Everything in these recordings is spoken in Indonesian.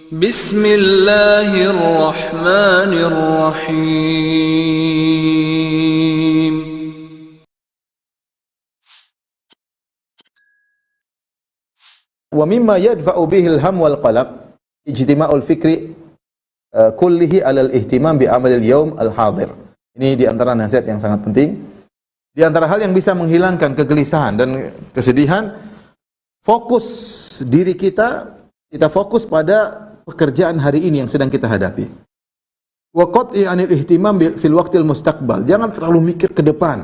Bismillahirrahmanirrahim. Wa mimma yadfa'u bihil ham wal qalaq ijtima'ul fikri kullihi 'alal ihtimam bi amalil yaum al hadir. Ini di antara nasihat yang sangat penting. Di antara hal yang bisa menghilangkan kegelisahan dan kesedihan, fokus diri kita fokus pada pekerjaan hari ini yang sedang kita hadapi. Wa qat'i 'anil ihtimam fil waqtil mustaqbal. Jangan terlalu mikir ke depan.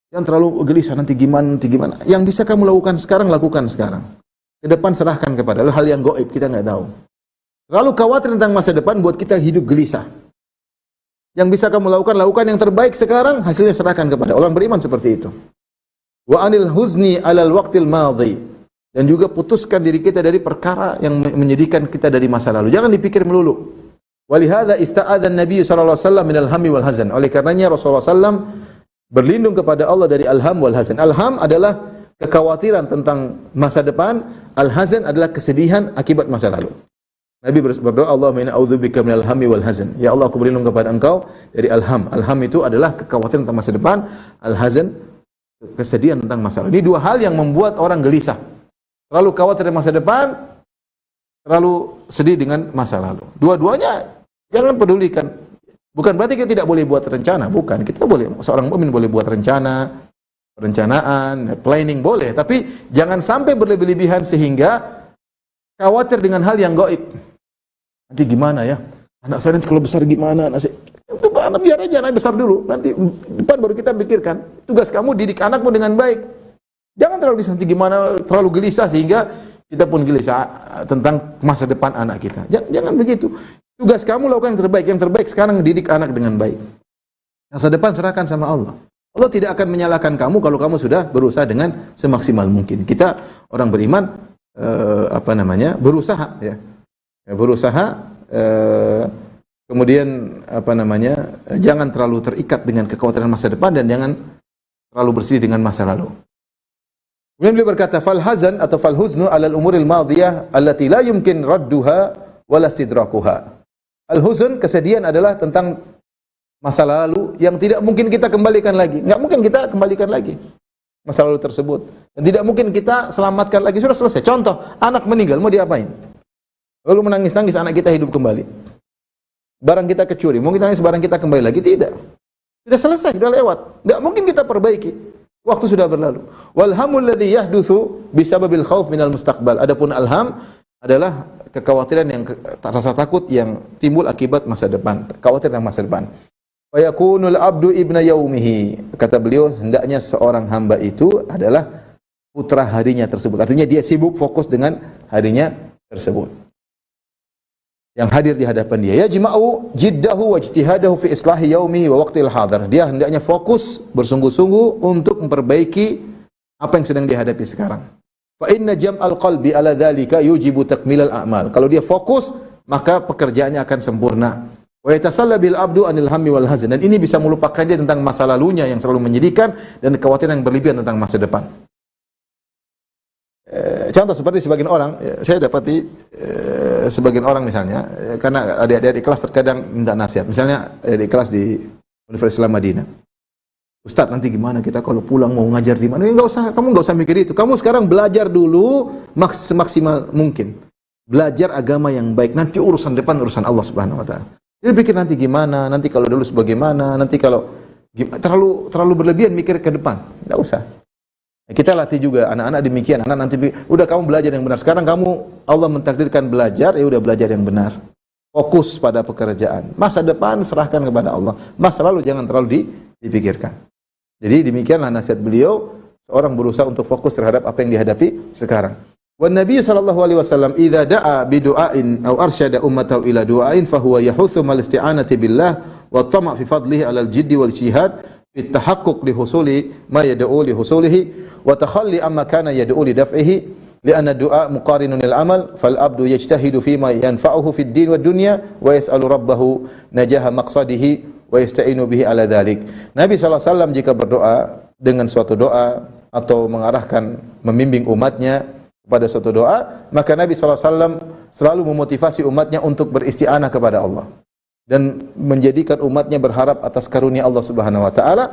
Jangan terlalu gelisah nanti gimana. Yang bisa kamu lakukan sekarang, lakukan sekarang. Ke depan serahkan kepada Allah, hal yang gaib kita nggak tahu. Terlalu khawatir tentang masa depan buat kita hidup gelisah. Yang bisa kamu lakukan yang terbaik sekarang, hasilnya serahkan kepada Allah. Orang beriman seperti itu. Wa anil huzni 'alal waqtil madhi. Dan juga putuskan diri kita dari perkara yang menyedihkan kita dari masa lalu. Jangan dipikir melulu. Walihada ista'adzan Nabi sallallahu alaihi wasallam minal hammi wal hazan. Oleh karenanya Rasulullah sallallahu berlindung kepada Allah dari al-ham wal hazan. Al-ham adalah kekhawatiran tentang masa depan, al-hazan adalah kesedihan akibat masa lalu. Nabi berdoa, Allahumma inna a'udzubika minal hammi wal hazan. Ya Allah, aku berlindung kepada Engkau dari al-ham. Al-ham itu adalah kekhawatiran tentang masa depan, al-hazan kesedihan tentang masa lalu. Ini dua hal yang membuat orang gelisah. Terlalu khawatir dengan masa depan, terlalu sedih dengan masa lalu. Dua-duanya jangan pedulikan. Bukan berarti kita tidak boleh buat rencana, bukan. Kita boleh, seorang mukmin boleh buat perencanaan, planning boleh, tapi jangan sampai berlebih-lebihan sehingga khawatir dengan hal yang gaib. Nanti gimana ya? Anak saya nanti kalau besar gimana? Itu anak biar aja anak besar dulu. Nanti depan baru kita pikirkan. Tugas kamu didik anakmu dengan baik. Jangan terlalu gelisah, nanti gimana, terlalu gelisah sehingga kita pun gelisah tentang masa depan anak kita. Jangan begitu. Tugas kamu lakukan yang terbaik. Yang terbaik sekarang didik anak dengan baik. Masa depan serahkan sama Allah. Allah tidak akan menyalahkan kamu kalau kamu sudah berusaha dengan semaksimal mungkin. Kita orang beriman berusaha ya. Kemudian jangan terlalu terikat dengan kekhawatiran masa depan dan jangan terlalu bersedih dengan masa lalu. Kemudian beliau berkata, fal hazan atau fal huznu 'alal umuril madhiyah allati la yumkin radduha wala istidrakuha. Al huzn, kesedihan adalah tentang masa lalu yang tidak mungkin kita kembalikan lagi. Enggak mungkin kita kembalikan lagi masa lalu tersebut. Dan tidak mungkin kita selamatkan lagi. Sudah selesai. Contoh, anak meninggal, mau diapain? Lalu menangis-nangis anak kita hidup kembali. Barang kita kecuri, mau kita nangis barang kita kembali lagi? Tidak. Sudah selesai, sudah lewat. Tidak mungkin kita perbaiki. Waktu sudah berlalu. Wal hamul ladzi yahdutsu bisababil khauf minal mustaqbal. Adapun alham adalah kekhawatiran yang rasa takut yang timbul akibat masa depan. Khawatir tentang masa depan. Wa yakunul abdu ibna yaumihi. Kata beliau, hendaknya seorang hamba itu adalah putra harinya tersebut. Artinya dia sibuk fokus dengan harinya tersebut. Yang hadir di hadapan dia. Yajma'u jiddahu wa ijtihadahu fi islahi yaumihi wa waqtil hadar. Dia hendaknya fokus bersungguh-sungguh untuk memperbaiki apa yang sedang dihadapi sekarang. Fa inna jam'al qalbi ala dzalika yujibu takmilal a'mal. Kalau dia fokus, maka pekerjaannya akan sempurna. Wa yatasalla bil abdu anil hammi wal hazan. Dan ini bisa melupakan dia tentang masa lalunya yang selalu menyedihkan dan kekhawatiran yang berlebihan tentang masa depan. Contoh seperti sebagian orang, saya dapati sebagian orang misalnya, karena adik-adik di kelas terkadang minta nasihat. Misalnya di kelas di Universitas Islam Madinah. Ustaz, nanti gimana kita kalau pulang mau ngajar di mana? Kamu nggak usah mikir itu. Kamu sekarang belajar dulu semaksimal mungkin. Belajar agama yang baik. Nanti urusan depan urusan Allah Subhanahu wa taala. Jadi pikir nanti gimana, nanti kalau dulu sebagaimana, nanti kalau terlalu berlebihan mikir ke depan. Enggak usah. Kita latih juga anak-anak demikian. Anak nanti udah kamu belajar yang benar. Sekarang kamu Allah mentakdirkan belajar, ya udah belajar yang benar. Fokus pada pekerjaan. Masa depan serahkan kepada Allah. Masa lalu jangan terlalu dipikirkan. Jadi demikianlah nasihat beliau, seorang berusaha untuk fokus terhadap apa yang dihadapi sekarang. Wan Nabi sallallahu alaihi wasallam idza da'a bi du'ain aw arsyada ummatahu ila du'ain fa huwa yahuthu mal isti'anati billah wa tama' fi fadlihi 'alal jiddi wal jihad fi tahaqquq li husuli ma yad'u li husulihi wa takhalli amma kana yad'u li daf'ihi li'anna du'a muqarinun lil amal fal abdu yajtahidu fi ma yanfa'uhu fid din wad dunya wa yas'alu rabbahu najaha maqsadihi wa yasta'inu bihi ala dhalik. Nabi sallallahu alaihi wasallam jika berdoa dengan suatu doa atau mengarahkan membimbing umatnya kepada suatu doa, maka Nabi SAW selalu memotivasi umatnya untuk beristi'anah kepada Allah dan menjadikan umatnya berharap atas karunia Allah Subhanahu wa taala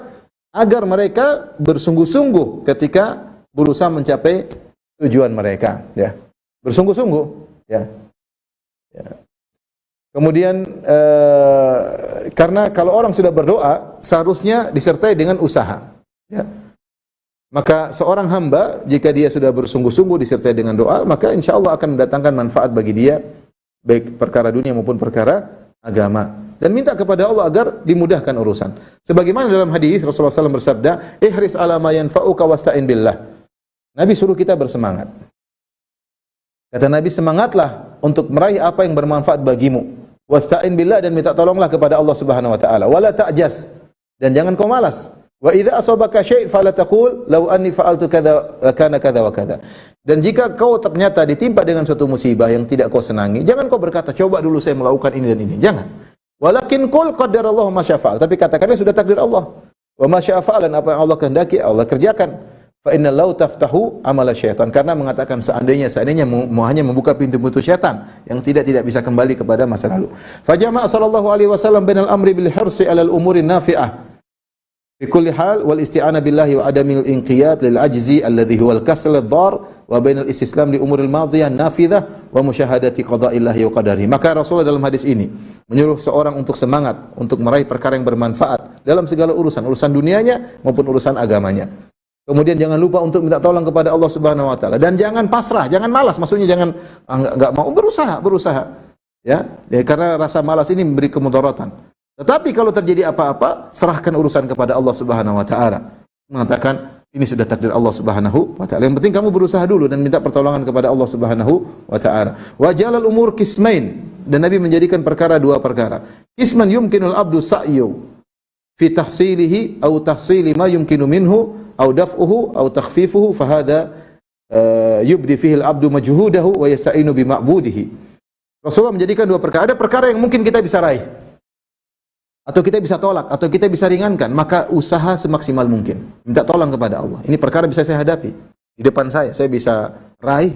agar mereka bersungguh-sungguh ketika berusaha mencapai tujuan mereka, ya. Bersungguh-sungguh, ya. Ya. Kemudian karena kalau orang sudah berdoa seharusnya disertai dengan usaha, ya. Maka seorang hamba jika dia sudah bersungguh-sungguh disertai dengan doa, maka insya Allah akan mendatangkan manfaat bagi dia, baik perkara dunia maupun perkara agama. Dan minta kepada Allah agar dimudahkan urusan. Sebagaimana dalam hadis Rasulullah SAW bersabda, "Ihris ala ma yanfa'uka wasta'in billah." Nabi suruh kita bersemangat. Kata Nabi, semangatlah untuk meraih apa yang bermanfaat bagimu. Wasta'in billah, dan minta tolonglah kepada Allah Subhanahu wa taala. Wala ta'jaz, dan jangan kau malas. Wa idza asabaka syai' fala taqul law anni fa'altu kadza kana kadza wa kadza. Dan jika kau ternyata ditimpa dengan suatu musibah yang tidak kau senangi, jangan kau berkata, coba dulu saya melakukan ini dan ini. Jangan. Walakin qul qaddarallahu ma syafa'al. Tapi katakanlah sudah takdir Allah. Wa ma syafa'al, dan apa yang Allah kehendaki Allah kerjakan. Fa inna law taftahu amala syaitan. Karena mengatakan seandainya mau hanya membuka pintu-pintu syaitan yang tidak bisa kembali kepada masa lalu. Fa jama'a sallallahu alaihi wasallam bainal amri bil hirsi 'alal umuri nafi'ah fi kulli hal wal isti'anah billahi wa adamil inqiyad lil ajzi alladhi huwal kasal ad-dar wa bainal istislam li umuril madhiyah nafidah wa musyahadati qada'illahi wa qadarihi. Maka Rasulullah dalam hadis ini menyuruh seorang untuk semangat untuk meraih perkara yang bermanfaat dalam segala urusan dunianya maupun urusan agamanya. Kemudian jangan lupa untuk minta tolong kepada Allah Subhanahu wa taala, dan jangan pasrah, jangan malas. Maksudnya jangan enggak mau, berusaha. Ya, karena rasa malas ini memberi kemudaratan. Tetapi kalau terjadi apa-apa, serahkan urusan kepada Allah Subhanahu wa taala. Mengatakan ini sudah takdir Allah Subhanahu wa taala. Yang penting kamu berusaha dulu dan minta pertolongan kepada Allah Subhanahu wa taala. Wa jalal umur qismain, dan Nabi menjadikan perkara dua perkara. Qisman yumkinul abdu sa'yu fi tahsilihi aw tahsili ma yumkinu minhu aw daf'uhu aw takhfifuhu fa hadha yubdi fihi al-abdu majhudahu wa yasta'inu bi ma'budihi. Rasulullah menjadikan dua perkara. Ada perkara yang mungkin kita bisa raih, atau kita bisa tolak, atau kita bisa ringankan, maka usaha semaksimal mungkin. Minta tolong kepada Allah. Ini perkara bisa saya hadapi di depan saya bisa raih,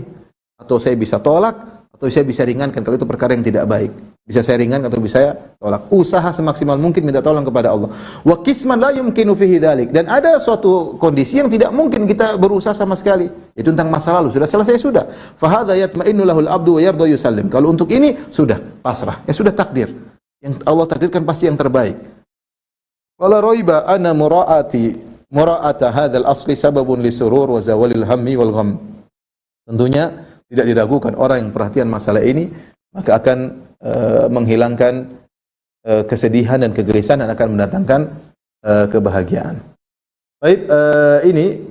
atau saya bisa tolak, atau saya bisa ringankan kalau itu perkara yang tidak baik. Bisa saya ringankan atau bisa saya tolak. Usaha semaksimal mungkin minta tolong kepada Allah. Wa qisman la yumkinu fihi dzalik. Dan ada suatu kondisi yang tidak mungkin kita berusaha sama sekali. Itu tentang masa lalu, sudah selesai sudah. Fa hadza yatma'innu lahul abdu wa yarda yusallim. Kalau untuk ini sudah pasrah, ya sudah takdir. Yang Allah takdirkan pasti yang terbaik. Wala raiba anna mura'ata hadzal asli sababun li surur wa zawalil hammi wal gham. Tentunya tidak diragukan orang yang perhatian masalah ini maka akan menghilangkan kesedihan dan kegelisahan dan akan mendatangkan kebahagiaan. Baik, ini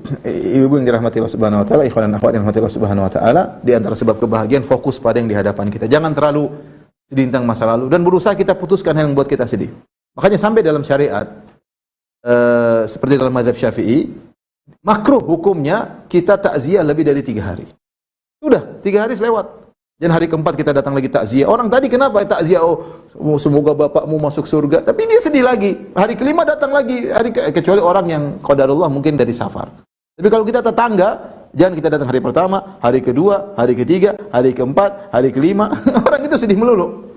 ibu yang dirahmati Allah Subhanahu wa taala, ikhwan dan akhwat yang dirahmati Allah Subhanahu wa taala, di antara sebab kebahagiaan fokus pada yang di hadapan kita. Jangan terlalu sedih tentang masa lalu dan berusaha kita putuskan hal yang membuat kita sedih. Makanya sampai dalam syariat seperti dalam mazhab Syafi'i, makruh hukumnya kita takziah lebih dari 3 hari. Sudah 3 hari lewat. Dan hari keempat kita datang lagi takziah. Orang tadi kenapa takziah? Oh, semoga bapakmu masuk surga. Tapi dia sedih lagi. Hari kelima datang lagi. Kecuali orang yang qadarullah mungkin dari safar. Tapi kalau kita tetangga, jangan kita datang hari pertama, hari kedua, hari ketiga, hari keempat, hari kelima. Orang itu sedih melulu.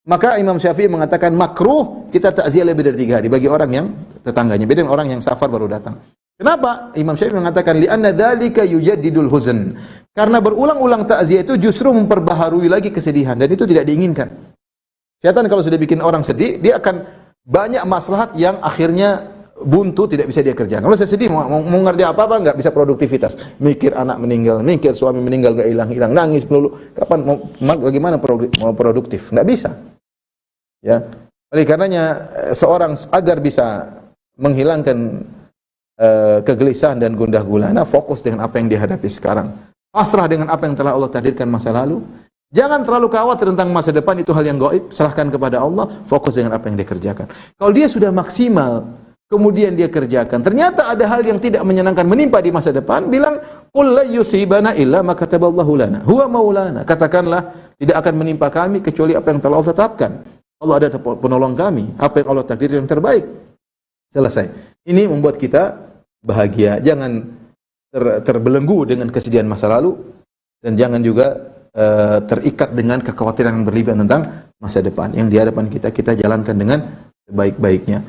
Maka Imam Syafi'i mengatakan makruh kita takziah lebih dari 3 hari bagi orang yang tetangganya. Beda dengan orang yang safar baru datang. Kenapa? Imam Syafi'i mengatakan li'anna dzalika yujaddidul huzn. Karena berulang-ulang takziah itu justru memperbaharui lagi kesedihan dan itu tidak diinginkan. Syaitan kalau sudah bikin orang sedih, dia akan banyak maslahat yang akhirnya buntu tidak bisa dia kerjakan. Kalau saya sedih mau ngerti apa-apa enggak bisa produktivitas. Mikir anak meninggal, mikir suami meninggal enggak hilang-hilang, nangis melulu. Kapan bagaimana mau produktif? Enggak bisa. Ya. Oleh karenanya seorang agar bisa menghilangkan kegelisahan dan gundah gulana, fokus dengan apa yang dihadapi sekarang. Pasrah dengan apa yang telah Allah takdirkan masa lalu. Jangan terlalu khawatir tentang masa depan, itu hal yang gaib. Serahkan kepada Allah, fokus dengan apa yang dia kerjakan. Kalau dia sudah maksimal, kemudian dia kerjakan, ternyata ada hal yang tidak menyenangkan menimpa di masa depan, bilang, "Qul la yusibana illa ma kataballahu lana, huwa maulana." Katakanlah, tidak akan menimpa kami kecuali apa yang telah Allah tetapkan. Allah ada penolong kami, apa yang Allah takdirkan yang terbaik. Selesai. Ini membuat kita bahagia. Jangan terbelenggu dengan kesedihan masa lalu. dan jangan juga terikat dengan kekhawatiran yang berlebihan tentang masa depan. Yang di hadapan kita jalankan dengan sebaik-baiknya.